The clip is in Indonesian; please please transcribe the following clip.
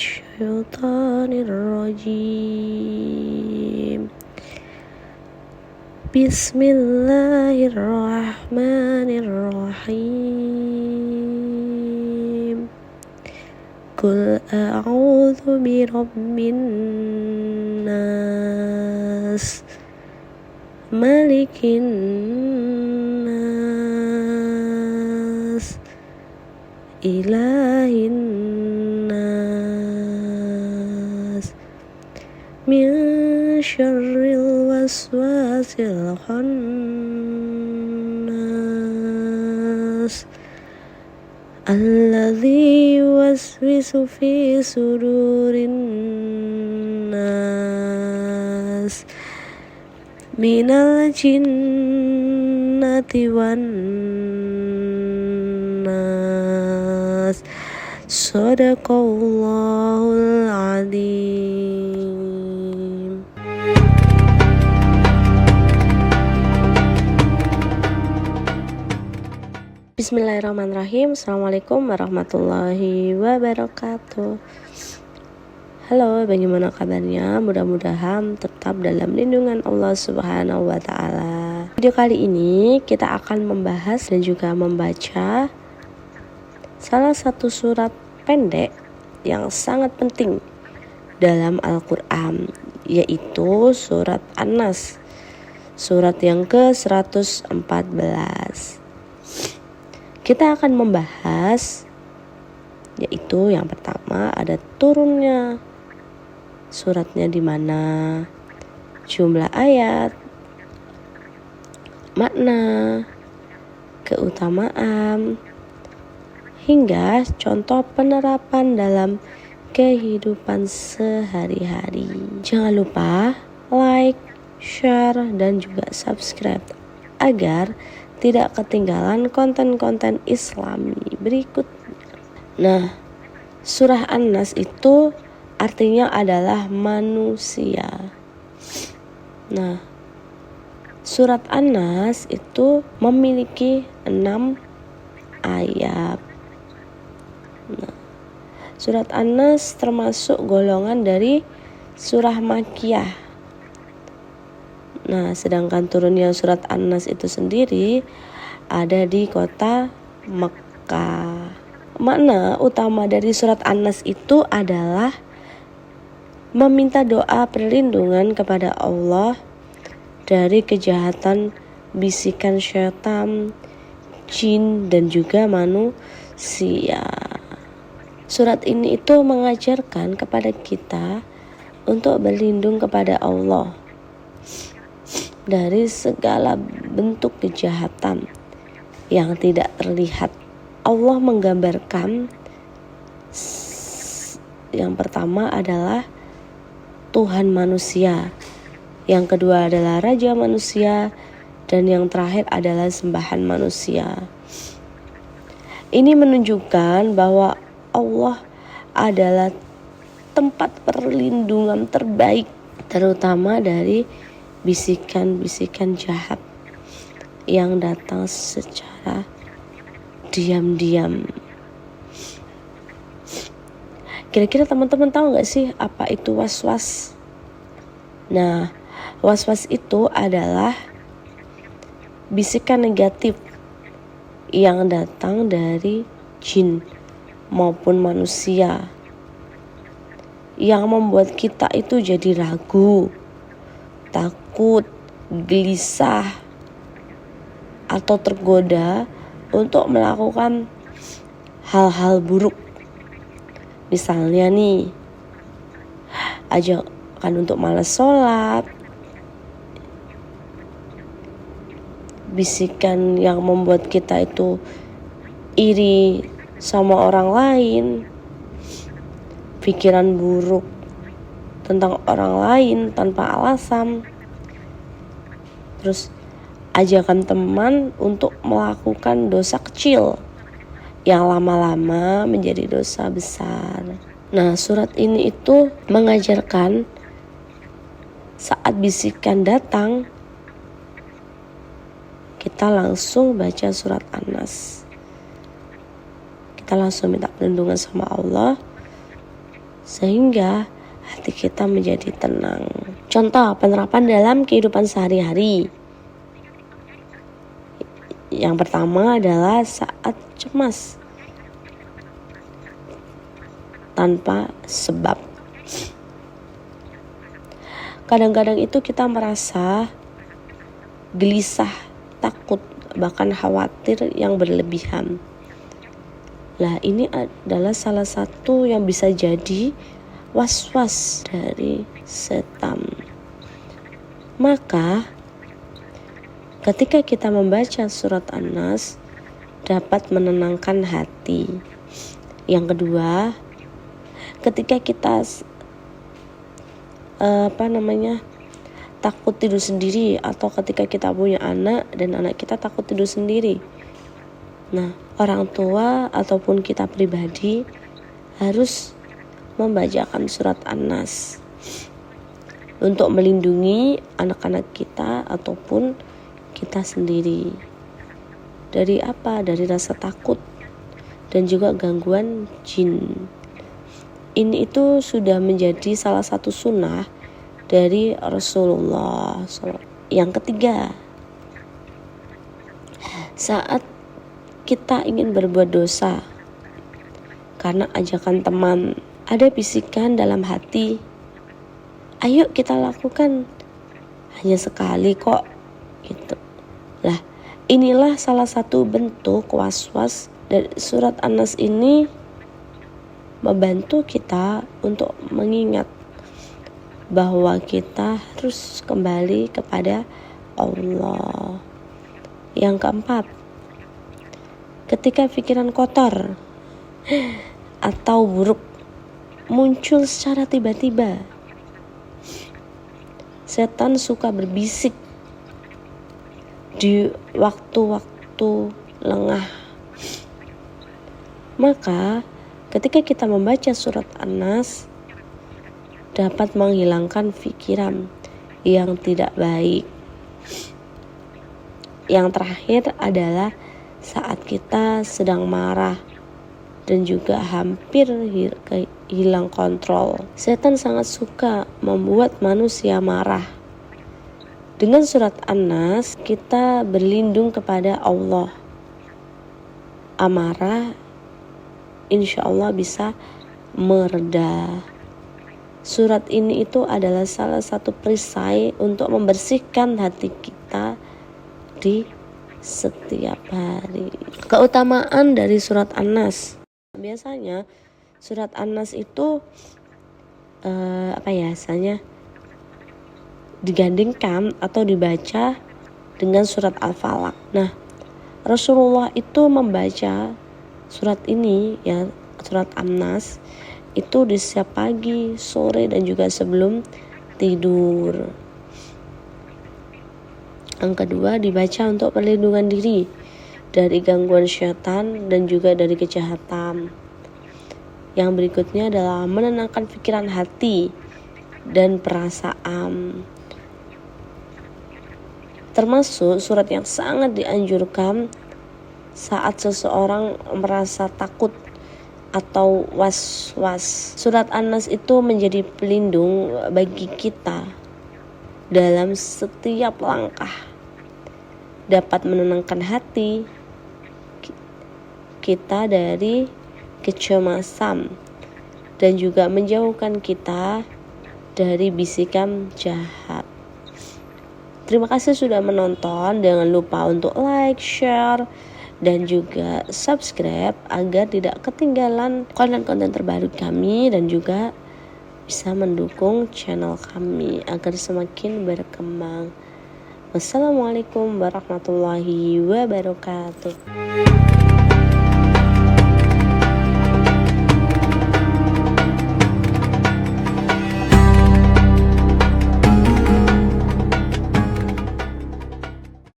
الشيطان الرجيم بسم الله الرحمن الرحيم قل أعوذ برب الناس ملك الناس إله الناس من شر الوسواس الخناس الذي يوسوس في صدور الناس من الجنة والناس صدق الله العظيم. Bismillahirrahmanirrahim. Assalamualaikum warahmatullahi wabarakatuh. Halo, bagaimana kabarnya? Mudah-mudahan tetap dalam lindungan Allah Subhanahu wa Ta'ala. Video kali ini kita akan membahas dan juga membaca salah satu surat pendek yang sangat penting dalam Al-Quran, yaitu surat An-Nas, surat yang ke-114. Kita akan membahas, yaitu yang pertama ada turunnya suratnya di mana, jumlah ayat, makna, keutamaan, hingga contoh penerapan dalam kehidupan sehari-hari. Jangan lupa like, share, dan juga subscribe agar tidak ketinggalan konten-konten Islami berikutnya. Nah, surah An-Nas itu artinya adalah manusia. Nah, surat An-Nas itu memiliki 6 ayat. Nah, surat An-Nas termasuk golongan dari surah Makkiyah. Nah, sedangkan turunnya surat An-Nas itu sendiri ada di kota Mekkah. Makna utama dari surat An-Nas itu adalah meminta doa perlindungan kepada Allah dari kejahatan bisikan syaitan, jin, dan juga manusia. Surat ini itu mengajarkan kepada kita untuk berlindung kepada Allah dari segala bentuk kejahatan yang tidak terlihat. Allah menggambarkan yang pertama adalah Tuhan manusia, yang kedua adalah Raja manusia, dan yang terakhir adalah sembahan manusia. Ini menunjukkan bahwa Allah adalah tempat perlindungan terbaik, terutama dari bisikan-bisikan jahat yang datang secara diam-diam. Kira-kira teman-teman tahu gak sih apa itu was-was? Nah, was-was itu adalah bisikan negatif yang datang dari jin maupun manusia, yang membuat kita itu jadi ragu, takut, gelisah, atau tergoda untuk melakukan hal-hal buruk. Misalnya nih, ajakan untuk malas sholat, bisikan yang membuat kita itu iri sama orang lain, pikiran buruk tentang orang lain tanpa alasan, terus ajakan teman untuk melakukan dosa kecil yang lama-lama menjadi dosa besar. Nah, surat ini itu mengajarkan saat bisikan datang, kita langsung baca surat An-Nas. Kita langsung minta perlindungan sama Allah sehingga hati kita menjadi tenang. Contoh penerapan dalam kehidupan sehari-hari. Yang pertama adalah saat cemas tanpa sebab. Kadang-kadang itu kita merasa gelisah, takut, bahkan khawatir yang berlebihan. Nah, ini adalah salah satu yang bisa jadi was-was dari setan. Maka ketika kita membaca surat An-Nas dapat menenangkan hati. Yang kedua, ketika kita takut tidur sendiri, atau ketika kita punya anak dan anak kita takut tidur sendiri. Nah, orang tua ataupun kita pribadi harus membacakan surat An-Nas untuk melindungi anak-anak kita ataupun kita sendiri. Dari apa? Dari rasa takut dan juga gangguan jin. Ini itu sudah menjadi salah satu sunnah dari Rasulullah SAW. Yang ketiga, saat kita ingin berbuat dosa karena ajakan teman, ada bisikan dalam hati, ayo kita lakukan, hanya sekali kok, gitu. Lah, inilah salah satu bentuk was-was dari surat An-Nas ini, membantu kita untuk mengingat bahwa kita harus kembali kepada Allah. Yang keempat, ketika pikiran kotor atau buruk muncul secara tiba-tiba, setan suka berbisik di waktu-waktu lengah. Maka ketika kita membaca surat An-Nas dapat menghilangkan pikiran yang tidak baik. Yang terakhir adalah saat kita sedang marah dan juga hampir hilang kontrol. Setan sangat suka membuat manusia marah. Dengan surat An-Nas kita berlindung kepada Allah. Amarah insya Allah bisa mereda. Surat ini itu adalah salah satu perisai untuk membersihkan hati kita di setiap hari. Keutamaan dari surat An-Nas. Biasanya surat An-Nas itu biasanya digandingkan atau dibaca dengan surat Al-Falaq. Nah, Rasulullah itu membaca surat ini, ya, surat An-Nas itu di setiap pagi, sore, dan juga sebelum tidur. Yang kedua, dibaca untuk perlindungan diri dari gangguan syaitan dan juga dari kejahatan. Yang berikutnya adalah menenangkan pikiran hati dan perasaan. Termasuk surat yang sangat dianjurkan saat seseorang merasa takut atau was-was. Surat An-Nas itu menjadi pelindung bagi kita dalam setiap langkah. Dapat menenangkan hati kita dari kecemasan dan juga menjauhkan kita dari bisikan jahat. Terima kasih sudah menonton. Jangan lupa untuk like, share, dan juga subscribe agar tidak ketinggalan konten-konten terbaru kami dan juga bisa mendukung channel kami agar semakin berkembang. Wassalamualaikum warahmatullahi wabarakatuh.